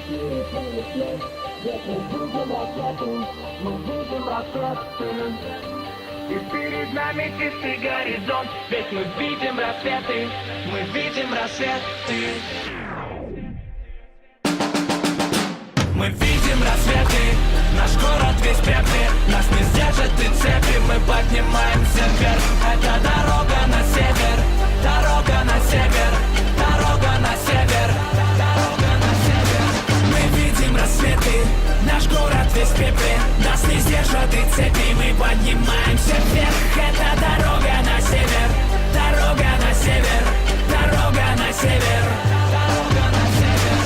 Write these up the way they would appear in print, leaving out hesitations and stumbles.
И перед нами чистый горизонт, ведь мы видим рассветы, мы видим рассветы. Мы видим рассветы, наш город весь пепли, нас не сдержат и цепи, мы поднимаемся вверх. Это дорога на север, дорога на север, дорога на север, дорога на север. Мы видим рассветы, наш город весь пепли, нас не сдержат и цепи, мы поднимаемся вверх. Это дорога на север, дорога на север, дорога на север, дорога на север.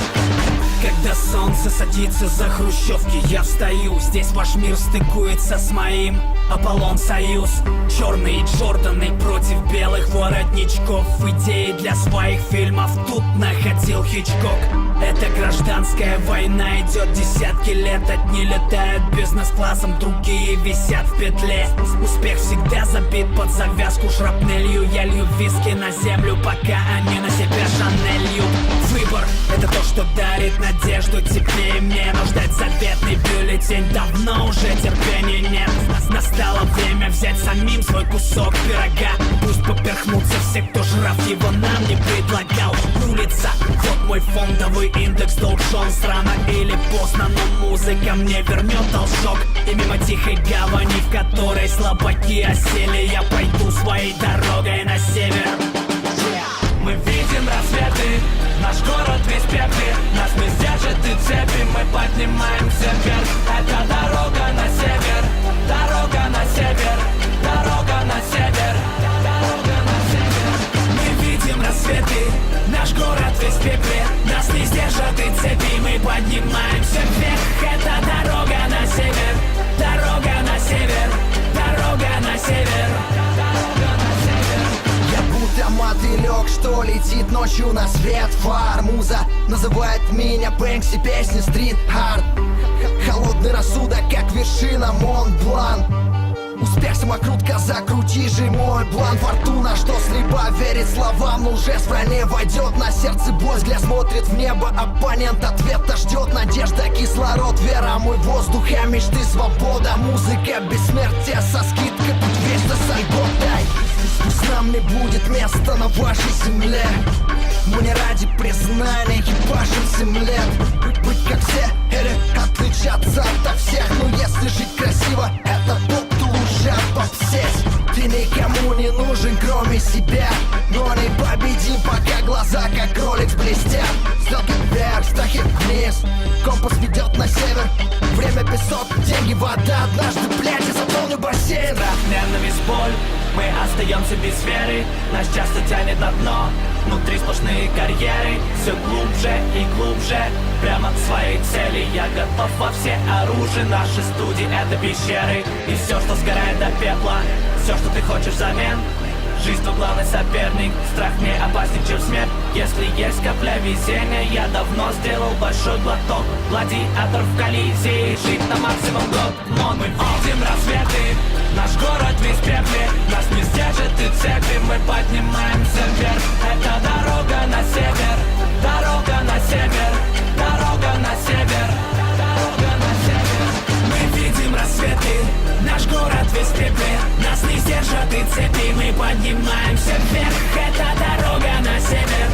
Когда солнце садится за хрущевки, я встаю. Здесь ваш мир стыкуется с моим. Аполлон Союз, черные Джорданы против белых воротничков. Идеи для своих фильмов тут находил Хичкок. Это гражданская война идет десятки лет. Одни летают бизнес-классом, другие висят в петле. Успех всегда забит под завязку шрапнелью. Я лью виски на землю, пока они на себя Шанелью. Выбор — это то, что дарит надежду тебе и мне. Но ждать заветный бюллетень давно уже терпения нет. Настало время взять самим свой кусок пирога. Пусть поперхнутся все, кто жрав его нам не предлагал. Улица, вот мой фондовый индекс Dow Jones. Рано или поздно, но музыка мне вернет должок. И мимо тихой гавани, в которой слабаки осели, я пойду своей дорогой на север. Мы видим рассветы, наш город весь пепли, нас не сдержат и цепи, мы поднимаемся вверх. Это дорога на север, дорога на север, дорога на север, дорога на север. Мы видим рассветы, наш город весь пепли, нас не сдержат и цепи, мы поднимаемся вверх. Это дорога на север, дорога на север, дорога на север, дорога на север. Я будто мотылек, что летит ночью на свет фар. Муза называет меня Бэнкси, песни стрит-арт. Холодный рассудок, как вершина Монблан. Успех самокрутка, закрути же мой план. Фортуна, что слепо верит словам, но уже в стране войдет. На сердце боль, взгляд смотрит в небо. Оппонент ответа ждет, надежда, кислород, вера. Мой воздух, а мечты, свобода. Музыка, бессмертие со скидкой, путь вечно с альботой. Пусть нам не будет места на вашей земле. Мы не ради признания ебашим 7 лет. Быть как все или отличаться от всех. Но если жить красиво, это поп, то лучше попсеть. Ты никому не нужен, кроме себя. Но не победим, пока глаза как кролик блестят. Стрелки вверх, страхи вниз, компас ведет на север. Время песок, деньги, вода. Однажды, блядь, я заполню бассейн. Страх, ненависть, боль, мы остаемся без веры. Нас часто тянет на дно, внутри сплошные карьеры. Все глубже и глубже, прямо к своей цели. Я готов во все оружия, наши студии — это пещеры. И все, что сгорает до пепла, все, что ты хочешь взамен. Жизнь твой главный соперник, страх не опаснее, чем смерть. Если есть капля везения, я давно сделал большой глоток. Гладиатор в коллизии, жить на максимум год. Но мы видим рассветы, наш город весь пепли, нас не сдержат и цепи, мы поднимаемся вверх. Это дорога на север, дорога на север, дорога на север, дорога на север. Мы видим рассветы, наш город весь пепли, нас не сдержат и цепи, мы поднимаемся вверх. Это дорога на север,